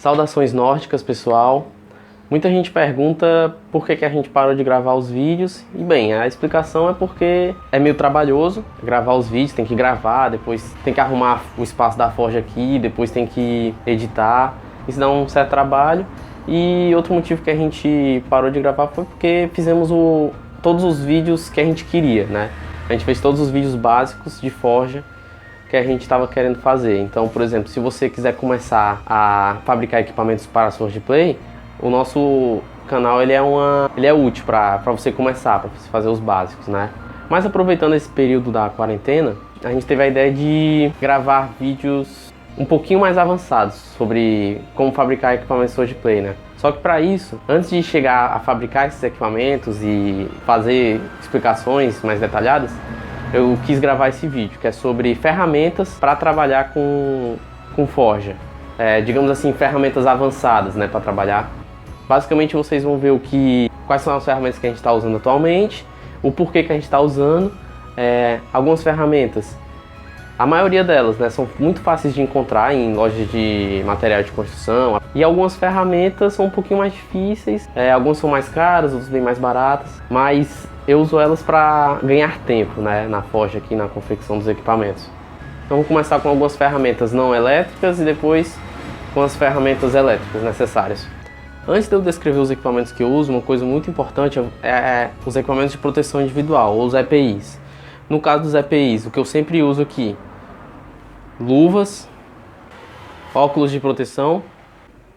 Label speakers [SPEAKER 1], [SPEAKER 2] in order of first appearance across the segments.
[SPEAKER 1] Saudações nórdicas, pessoal. Muita gente pergunta por que a gente parou de gravar os vídeos. E bem, a explicação é porque é meio trabalhoso gravar os vídeos, tem que gravar, depois tem que arrumar o espaço da Forja aqui, depois tem que editar. Isso dá um certo trabalho. E outro motivo que a gente parou de gravar foi porque fizemos todos os vídeos que a gente queria, né? A gente fez todos os vídeos básicos de Forja que a gente estava querendo fazer. Então, por exemplo, se você quiser começar a fabricar equipamentos para Swordplay, o nosso canal ele é útil para você começar, para você fazer os básicos, né? Mas aproveitando esse período da quarentena, a gente teve a ideia de gravar vídeos um pouquinho mais avançados sobre como fabricar equipamentos Swordplay, né? Só que para isso, antes de chegar a fabricar esses equipamentos e fazer explicações mais detalhadas, eu quis gravar esse vídeo, que é sobre ferramentas para trabalhar com Forja. Digamos assim, ferramentas avançadas, né, para trabalhar. Basicamente vocês vão ver quais são as ferramentas que a gente está usando atualmente, o porquê que a gente está usando, algumas ferramentas. A maioria delas, né, são muito fáceis de encontrar em lojas de material de construção. E algumas ferramentas são um pouquinho mais difíceis, algumas são mais caras, outras bem mais baratas. Mas eu uso elas para ganhar tempo, né, na Forja aqui, na confecção dos equipamentos. Então vamos começar com algumas ferramentas não elétricas e depois com as ferramentas elétricas necessárias. Antes de eu descrever os equipamentos que eu uso, uma coisa muito importante é os equipamentos de proteção individual, ou os EPIs. No caso dos EPIs, o que eu sempre uso aqui: luvas, óculos de proteção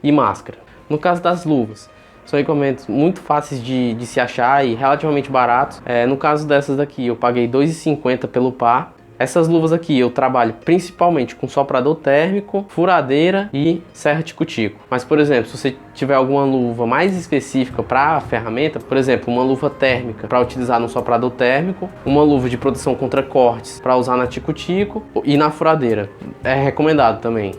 [SPEAKER 1] e máscara. No caso das luvas, são equipamentos muito fáceis de se achar e relativamente baratos. No caso dessas daqui, eu paguei R$ 2,50 pelo par. Essas luvas aqui eu trabalho principalmente com soprador térmico, furadeira e serra tico-tico. Mas, por exemplo, se você tiver alguma luva mais específica para a ferramenta, por exemplo, uma luva térmica para utilizar no soprador térmico, uma luva de proteção contra cortes para usar na tico-tico e na furadeira, é recomendado também.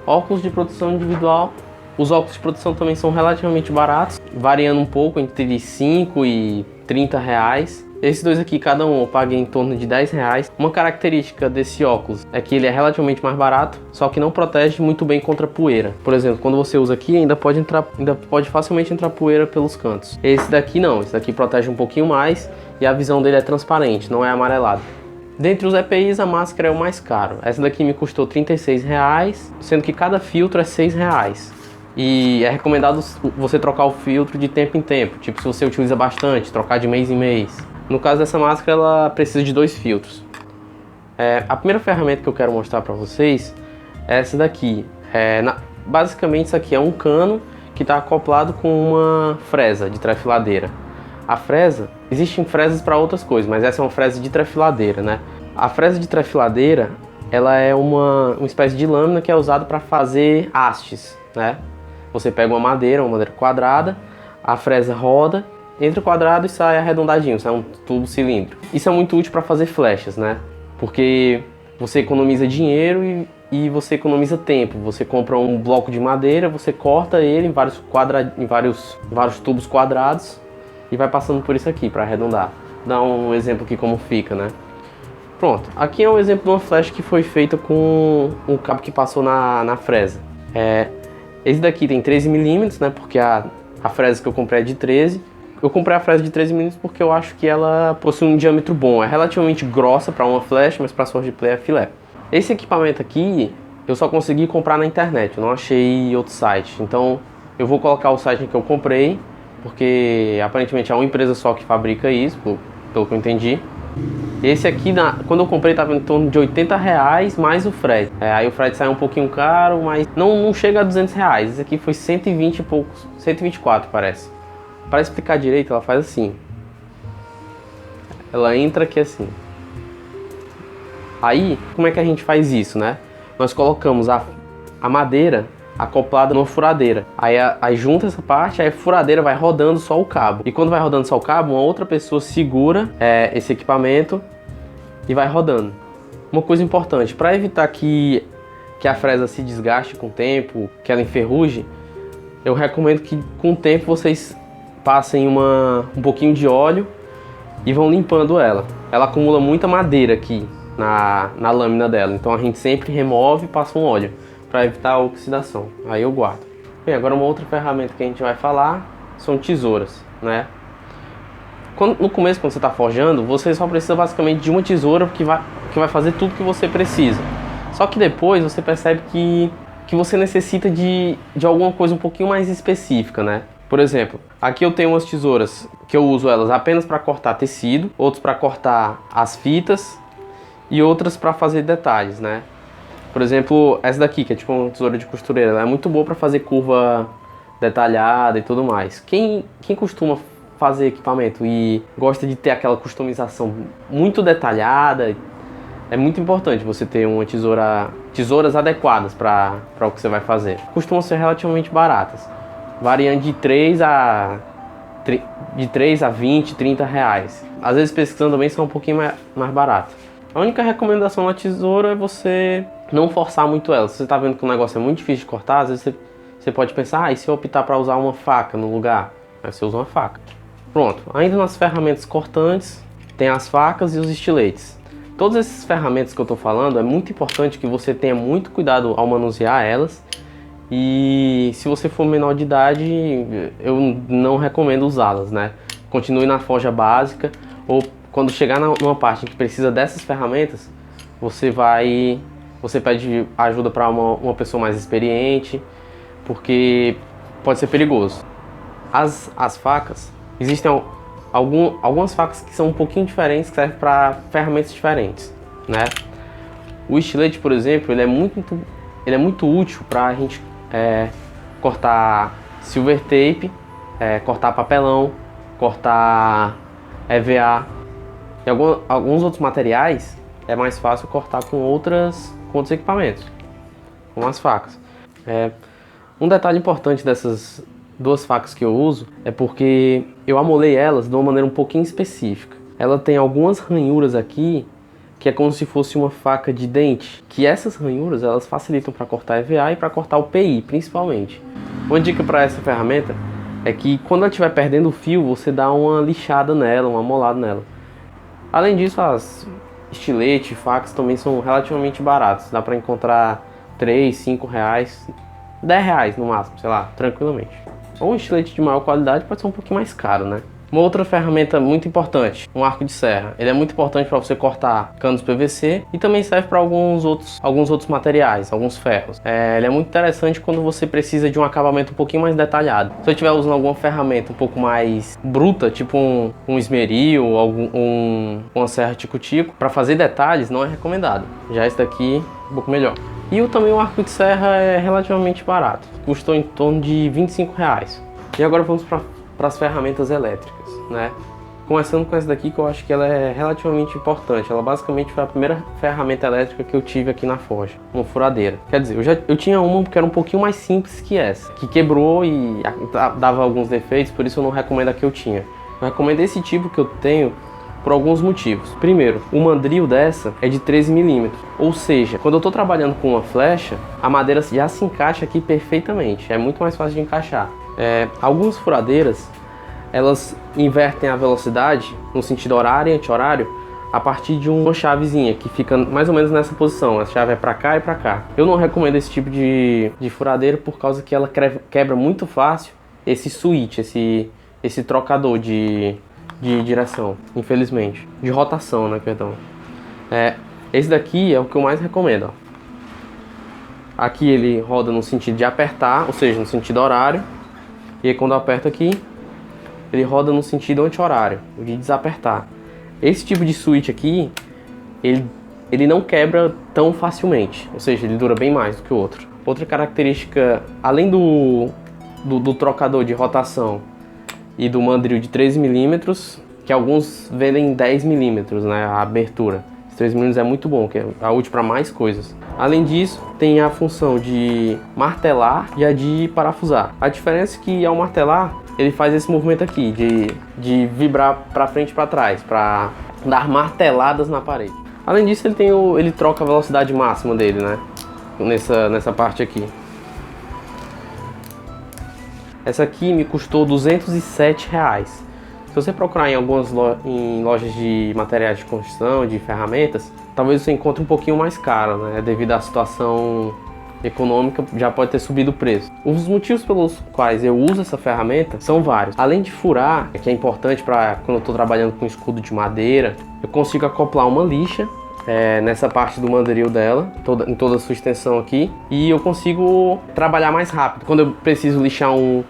[SPEAKER 1] Óculos de proteção individual. Os óculos de proteção também são relativamente baratos, variando um pouco entre 5 e 30 reais. Esses dois aqui, cada um, eu paguei em torno de 10 reais. Uma característica desse óculos é que ele é relativamente mais barato, só que não protege muito bem contra poeira. Por exemplo, quando você usa aqui, ainda pode facilmente entrar poeira pelos cantos. Esse daqui não, esse daqui protege um pouquinho mais e a visão dele é transparente, não é amarelado. Dentre os EPIs, a máscara é o mais caro. Essa daqui me custou 36 reais, sendo que cada filtro é 6 reais. E é recomendado você trocar o filtro de tempo em tempo, tipo se você utiliza bastante, trocar de mês em mês. No caso dessa máscara, ela precisa de 2 filtros. A primeira ferramenta que eu quero mostrar para vocês é essa daqui. Basicamente isso aqui é um cano que está acoplado com uma fresa de trefiladeira. A fresa, existem fresas para outras coisas, mas essa é uma fresa de trefiladeira, né? A fresa de trefiladeira, ela é uma espécie de lâmina que é usada para fazer hastes, né? Você pega uma madeira quadrada, a fresa roda, entra o quadrado e sai arredondadinho, sai um tubo cilíndrico. Isso é muito útil para fazer flechas, né? Porque você economiza dinheiro e você economiza tempo. Você compra um bloco de madeira, você corta ele em vários tubos quadrados e vai passando por isso aqui para arredondar. Dá um exemplo aqui como fica, né? Pronto, aqui é um exemplo de uma flecha que foi feita com um cabo que passou na fresa. Esse daqui tem 13 milímetros, né? Porque a fresa que eu comprei é de 13. Eu comprei a fresa de 13 milímetros porque eu acho que ela possui um diâmetro bom. É relativamente grossa para uma flecha, mas para Swordplay é filé. Esse equipamento aqui eu só consegui comprar na internet, eu não achei outro site. Então eu vou colocar o site que eu comprei, porque aparentemente é uma empresa só que fabrica isso, pelo que eu entendi. Esse aqui, quando eu comprei, estava em torno de 80 reais mais o frete. Aí o frete saiu um pouquinho caro, mas não chega a 200 reais. Esse aqui foi 120 e poucos, 124 parece. Para explicar direito, ela faz assim. Ela entra aqui assim. Aí, como é que a gente faz isso, né? Nós colocamos a madeira acoplada numa furadeira. Aí junta essa parte, aí a furadeira vai rodando só o cabo. E quando vai rodando só o cabo, uma outra pessoa segura esse equipamento e vai rodando. Uma coisa importante, para evitar que a fresa se desgaste com o tempo, que ela enferruje, eu recomendo que com o tempo vocês passem um pouquinho de óleo e vão limpando ela. Ela acumula muita madeira aqui na lâmina dela, então a gente sempre remove e passa um óleo para evitar a oxidação. Aí eu guardo. Bem, agora uma outra ferramenta que a gente vai falar são tesouras, né? No começo, quando você está forjando, você só precisa basicamente de uma tesoura que vai fazer tudo que você precisa. Só que depois você percebe que você necessita de alguma coisa um pouquinho mais específica, né? Por exemplo, aqui eu tenho umas tesouras que eu uso elas apenas para cortar tecido, outras para cortar as fitas e outras para fazer detalhes, né? Por exemplo, essa daqui, que é tipo uma tesoura de costureira, ela é muito boa para fazer curva detalhada e tudo mais. Quem costuma fazer equipamento e gosta de ter aquela customização muito detalhada, é muito importante você ter uma tesouras adequadas para o que você vai fazer. Costumam ser relativamente baratas, variando de 3 a 20, 30 reais. Às vezes pesquisando também são um pouquinho mais baratas. A única recomendação na tesoura é você não forçar muito ela. Se você está vendo que o negócio é muito difícil de cortar, às vezes você pode pensar, e se eu optar para usar uma faca no lugar? Aí você usa uma faca. Pronto, ainda nas ferramentas cortantes, tem as facas e os estiletes. Todas essas ferramentas que eu estou falando, é muito importante que você tenha muito cuidado ao manusear elas. E se você for menor de idade, eu não recomendo usá-las, né? Continue na forja básica, ou quando chegar numa parte em que precisa dessas ferramentas, você pede ajuda para uma pessoa mais experiente, porque pode ser perigoso. As facas, existem algumas facas que são um pouquinho diferentes, que servem para ferramentas diferentes, né? O estilete, por exemplo, ele é muito útil para a gente cortar silver tape, cortar papelão, cortar EVA e alguns outros materiais. É mais fácil cortar com outros equipamentos, como as facas. Um detalhe importante dessas duas facas que eu uso é porque eu amolei elas de uma maneira um pouquinho específica. Ela tem algumas ranhuras aqui que é como se fosse uma faca de dente, que essas ranhuras elas facilitam para cortar EVA e para cortar o PI, principalmente. Uma dica para essa ferramenta é que quando ela estiver perdendo o fio, você dá uma lixada nela, uma amolada nela. Além disso, as estiletes e facas também são relativamente baratos. Dá para encontrar 3, 5 reais, 10 reais no máximo, sei lá, tranquilamente. Ou um estilete de maior qualidade pode ser um pouquinho mais caro, né? Uma outra ferramenta muito importante, um arco de serra. Ele é muito importante para você cortar canos PVC e também serve para alguns outros materiais, alguns ferros. Ele é muito interessante quando você precisa de um acabamento um pouquinho mais detalhado. Se eu estiver usando alguma ferramenta um pouco mais bruta, tipo um esmeril ou uma serra tico-tico, para fazer detalhes não é recomendado. Já esse daqui um pouco melhor. E também o arco de serra é relativamente barato, custou em torno de 25 reais. E agora vamos para as ferramentas elétricas, né? Começando com essa daqui, que eu acho que ela é relativamente importante. Ela basicamente foi a primeira ferramenta elétrica que eu tive aqui na forja, uma furadeira. Quer dizer, eu tinha uma que era um pouquinho mais simples que essa, que quebrou e dava alguns defeitos, por isso eu não recomendo a que eu tinha. Eu recomendo esse tipo que eu tenho por alguns motivos. Primeiro, o mandril dessa é de 13 mm, ou seja, quando eu estou trabalhando com uma flecha, a madeira já se encaixa aqui perfeitamente, é muito mais fácil de encaixar. Algumas furadeiras, elas invertem a velocidade no sentido horário e anti-horário a partir de uma chavezinha que fica mais ou menos nessa posição. A chave é para cá e para cá. Eu não recomendo esse tipo de furadeira por causa que ela quebra muito fácil esse switch, esse trocador de direção, infelizmente. De rotação, né, perdão. Esse daqui é o que eu mais recomendo, ó. Aqui ele roda no sentido de apertar, ou seja, no sentido horário. E aí quando eu aperto aqui, ele roda no sentido anti-horário, de desapertar. Esse tipo de switch aqui, ele não quebra tão facilmente, ou seja, ele dura bem mais do que o outro. Outra característica, além do trocador de rotação e do mandril de 13 mm, que alguns vendem 10 mm, né, a abertura. 3 mm é muito bom, que é útil para mais coisas. Além disso, tem a função de martelar e a de parafusar. A diferença é que ao martelar, ele faz esse movimento aqui, de vibrar para frente e para trás, para dar marteladas na parede. Além disso, ele troca a velocidade máxima dele, né? Nessa parte aqui. Essa aqui me custou 207 reais. Se você procurar em algumas lojas de materiais de construção, de ferramentas, talvez você encontre um pouquinho mais caro, né? Devido à situação econômica, já pode ter subido o preço. Os motivos pelos quais eu uso essa ferramenta são vários. Além de furar, que é importante para quando eu estou trabalhando com escudo de madeira, eu consigo acoplar uma lixa nessa parte do mandril dela, em toda a sua extensão aqui, e eu consigo trabalhar mais rápido quando eu preciso lixar um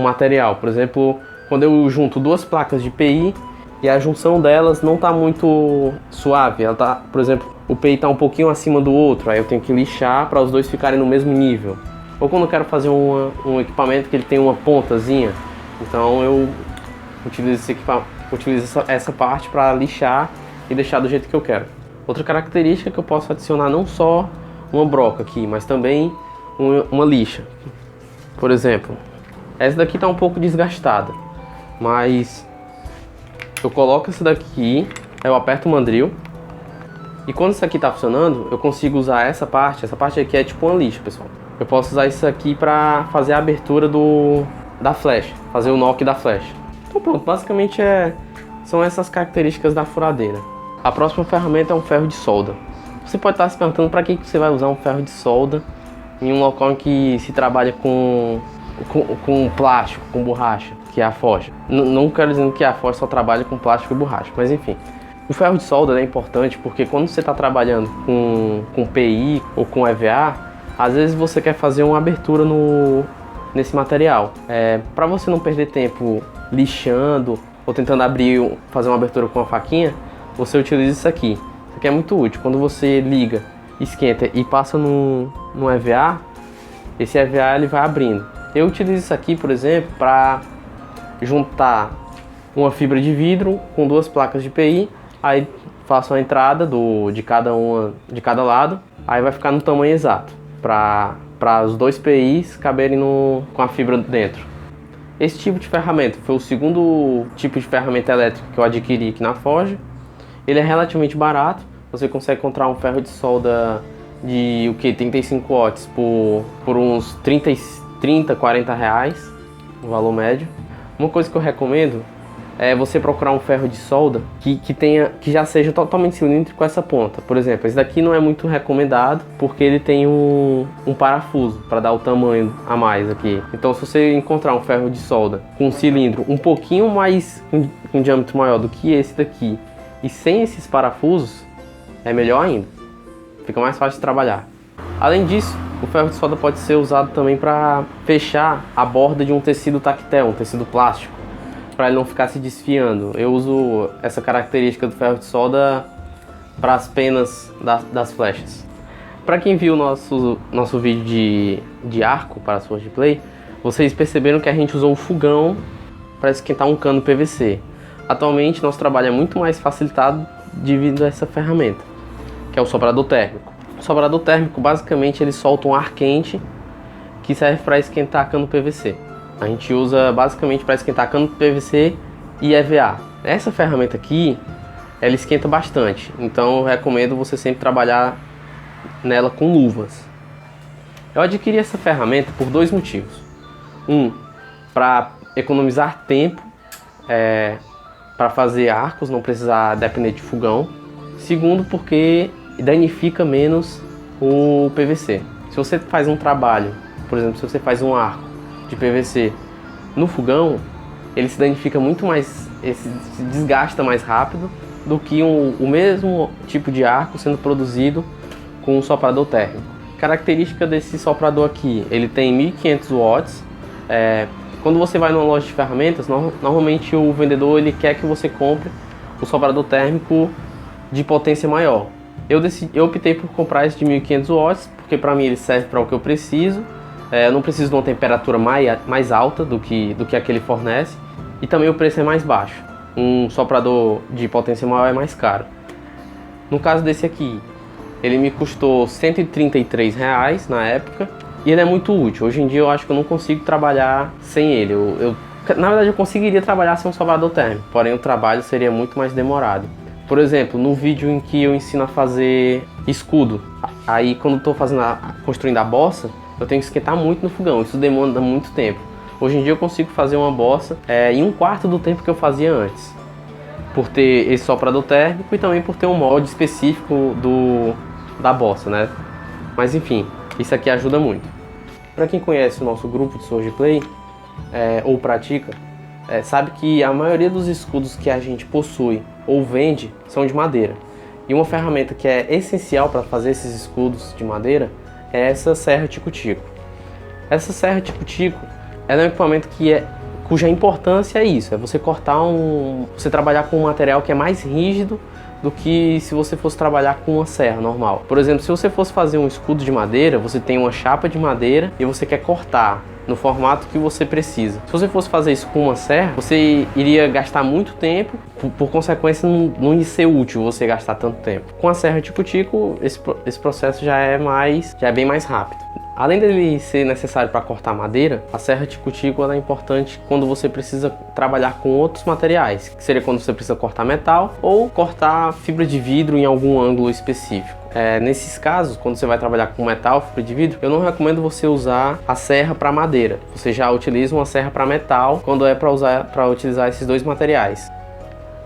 [SPEAKER 1] material. Por exemplo, quando eu junto duas placas de PI e a junção delas não está muito suave, ela tá, por exemplo, o PI está um pouquinho acima do outro, aí eu tenho que lixar para os dois ficarem no mesmo nível. Ou quando eu quero fazer um equipamento que ele tem uma pontazinha, então eu utilizo essa parte para lixar e deixar do jeito que eu quero. Outra característica que eu posso adicionar não só uma broca aqui, mas também uma lixa. Por exemplo, essa daqui está um pouco desgastada, mas eu coloco essa daqui, eu aperto o mandril, e quando isso aqui está funcionando, eu consigo usar essa parte aqui é tipo uma lixa, pessoal. Eu posso usar isso aqui para fazer a abertura da flecha, fazer o knock da flecha. Então pronto, basicamente são essas características da furadeira. A próxima ferramenta é um ferro de solda. Você pode estar se perguntando para que você vai usar um ferro de solda em um local em que se trabalha com plástico, com borracha, que é a forja. Não quero dizer que a forja só trabalha com plástico e borracha, mas enfim. O ferro de solda é importante porque quando você está trabalhando com PI ou com EVA, às vezes você quer fazer uma abertura nesse material. Para você não perder tempo lixando ou tentando fazer uma abertura com uma faquinha, você utiliza isso aqui. Isso aqui é muito útil. Quando você liga, esquenta e passa no EVA, esse EVA ele vai abrindo. Eu utilizo isso aqui, por exemplo, para juntar uma fibra de vidro com duas placas de PI, aí faço a entrada de cada lado, aí vai ficar no tamanho exato, para os dois PIs caberem com a fibra dentro. Esse tipo de ferramenta foi o segundo tipo de ferramenta elétrica que eu adquiri aqui na Forja. Ele é relativamente barato, você consegue encontrar um ferro de solda de 35 watts por uns 30, 40 reais, o valor médio. Uma coisa que eu recomendo é você procurar um ferro de solda que já seja totalmente cilíndrico com essa ponta. Por exemplo, esse daqui não é muito recomendado porque ele tem um parafuso para dar o tamanho a mais aqui. Então se você encontrar um ferro de solda com um cilindro um pouquinho mais, com um diâmetro maior do que esse daqui, e sem esses parafusos, é melhor ainda. Fica mais fácil de trabalhar. Além disso, o ferro de solda pode ser usado também para fechar a borda de um tecido tactel, um tecido plástico, para ele não ficar se desfiando. Eu uso essa característica do ferro de solda para as penas das flechas. Para quem viu o nosso vídeo de arco para a Sword Play, vocês perceberam que a gente usou um fogão para esquentar um cano PVC. Atualmente, nosso trabalho é muito mais facilitado devido a essa ferramenta, que é o soprador térmico. O soprador térmico, basicamente, ele solta um ar quente que serve para esquentar cano PVC. A gente usa basicamente para esquentar cano PVC e EVA. Essa ferramenta aqui, ela esquenta bastante, então eu recomendo você sempre trabalhar nela com luvas. Eu adquiri essa ferramenta por dois motivos. Para economizar tempo, para fazer arcos, não precisar depender de fogão. Segundo, porque danifica menos o PVC. Se você faz um trabalho, por exemplo, se você faz um arco de PVC no fogão, ele se danifica muito mais, se desgasta mais rápido do que o mesmo tipo de arco sendo produzido com um soprador térmico. Característica desse soprador aqui, ele tem 1500 watts. Quando você vai numa loja de ferramentas, normalmente o vendedor ele quer que você compre o soprador térmico de potência maior. Eu optei por comprar esse de 1500 watts, porque para mim ele serve para o que eu preciso. Eu não preciso de uma temperatura mais alta do que a que ele fornece, e também o preço é mais baixo. Um soprador de potência maior é mais caro. No caso desse aqui, ele me custou R$ 133 na época, e ele é muito útil. Hoje em dia eu acho que eu não consigo trabalhar sem ele. Na verdade eu conseguiria trabalhar sem um soprador térmico, porém o trabalho seria muito mais demorado. Por exemplo, no vídeo em que eu ensino a fazer escudo, aí quando estou construindo a bossa, eu tenho que esquentar muito no fogão, isso demanda muito tempo. Hoje em dia eu consigo fazer uma bossa em 1/4 do tempo que eu fazia antes, por ter esse soprador térmico e também por ter um molde específico da bossa, né? Mas enfim, Isso aqui ajuda muito. Para quem conhece o nosso grupo de Swordplay, ou pratica, sabe que a maioria dos escudos que a gente possui ou vende são de madeira. E uma ferramenta que é essencial para fazer esses escudos de madeira é essa serra tico-tico. Essa serra tico-tico, ela é um equipamento cuja importância é isso, é você você trabalhar com um material que é mais rígido do que se você fosse trabalhar com uma serra normal. Por exemplo, se você fosse fazer um escudo de madeira, você tem uma chapa de madeira e você quer cortar no formato que você precisa. Se você fosse fazer isso com uma serra, você iria gastar muito tempo, por consequência não ia ser útil você gastar tanto tempo. Com a serra tico-tico, esse processo já é bem mais rápido. Além dele ser necessário para cortar madeira, a serra tico-tico é importante quando você precisa trabalhar com outros materiais, que seria quando você precisa cortar metal ou cortar fibra de vidro em algum ângulo específico. Nesses casos, quando você vai trabalhar com metal, fibra de vidro, eu não recomendo você usar a serra para madeira. Você já utiliza uma serra para metal quando é para utilizar esses dois materiais.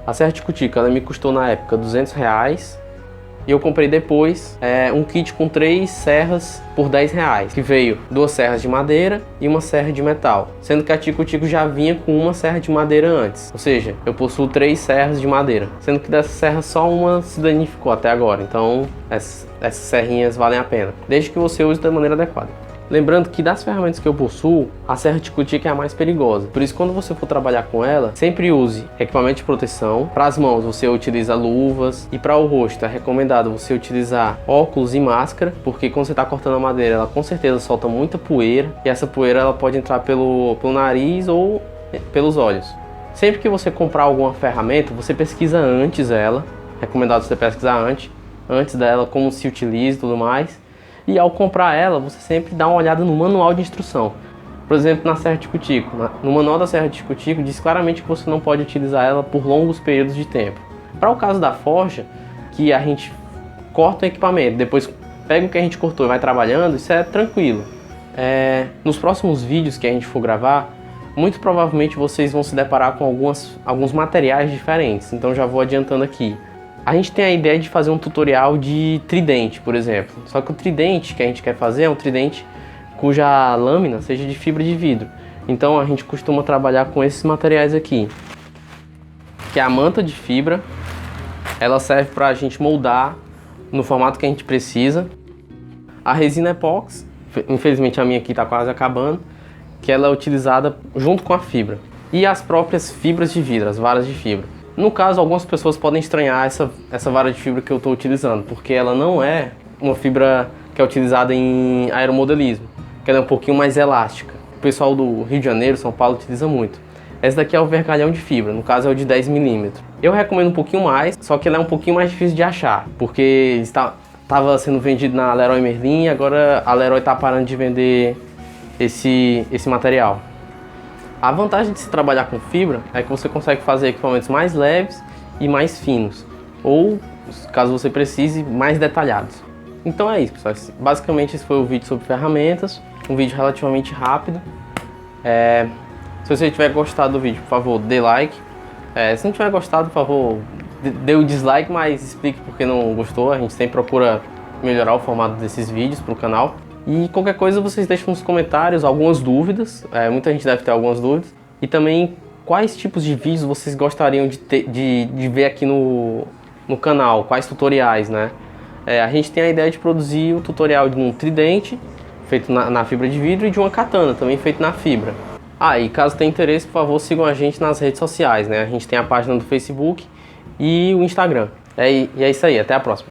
[SPEAKER 1] A serra tico-tico, ela me custou na época R$200 e eu comprei depois um kit com 3 serras por R$10, que veio 2 serras de madeira e uma serra de metal, sendo que a tico-tico já vinha com uma serra de madeira antes, ou seja, eu possuo 3 serras de madeira, sendo que dessa serra só uma se danificou até agora, então essas serrinhas valem a pena, desde que você use da maneira adequada. Lembrando que das ferramentas que eu possuo, a serra tico-tico é a mais perigosa. Por isso, quando você for trabalhar com ela, sempre use equipamento de proteção. Para as mãos, você utiliza luvas. E para o rosto, é recomendado você utilizar óculos e máscara, porque quando você está cortando a madeira, ela com certeza solta muita poeira. E essa poeira ela pode entrar pelo nariz ou pelos olhos. Sempre que você comprar alguma ferramenta, você pesquisa antes ela. Recomendado você pesquisar antes dela, como se utiliza e tudo mais. E ao comprar ela, você sempre dá uma olhada no manual de instrução. Por exemplo, na serra tico-tico. No manual da serra tico-tico diz claramente que você não pode utilizar ela por longos períodos de tempo. Para o caso da forja, que a gente corta o equipamento, depois pega o que a gente cortou e vai trabalhando, isso é tranquilo. Nos próximos vídeos que a gente for gravar, muito provavelmente vocês vão se deparar com alguns materiais diferentes. Então já vou adiantando aqui. A gente tem a ideia de fazer um tutorial de tridente, por exemplo. Só que o tridente que a gente quer fazer é um tridente cuja lâmina seja de fibra de vidro. Então a gente costuma trabalhar com esses materiais aqui, que é a manta de fibra. Ela serve para a gente moldar no formato que a gente precisa. A resina epóxi, infelizmente a minha aqui está quase acabando, que ela é utilizada junto com a fibra. E as próprias fibras de vidro, as varas de fibra. No caso, algumas pessoas podem estranhar essa vara de fibra que eu estou utilizando, porque ela não é uma fibra que é utilizada em aeromodelismo, que ela é um pouquinho mais elástica. O pessoal do Rio de Janeiro, São Paulo, utiliza muito. Essa daqui é o vergalhão de fibra, no caso é o de 10 mm. Eu recomendo um pouquinho mais, só que ela é um pouquinho mais difícil de achar, porque estava sendo vendido na Leroy Merlin, agora a Leroy está parando de vender esse material. A vantagem de se trabalhar com fibra é que você consegue fazer equipamentos mais leves e mais finos, ou, caso você precise, mais detalhados. Então é isso, pessoal. Basicamente esse foi o vídeo sobre ferramentas, um vídeo relativamente rápido. Se você tiver gostado do vídeo, por favor, dê like. Se não tiver gostado, por favor, dê o dislike, mas explique por que não gostou. A gente sempre procura melhorar o formato desses vídeos para o canal. E qualquer coisa vocês deixam nos comentários algumas dúvidas, muita gente deve ter algumas dúvidas. E também quais tipos de vídeos vocês gostariam de ver aqui no canal, quais tutoriais, né? A gente tem a ideia de produzir o tutorial de um tridente, feito na fibra de vidro, e de uma katana, também feito na fibra. E caso tenha interesse, por favor, sigam a gente nas redes sociais, né? A gente tem a página do Facebook e o Instagram. E é isso aí, até a próxima.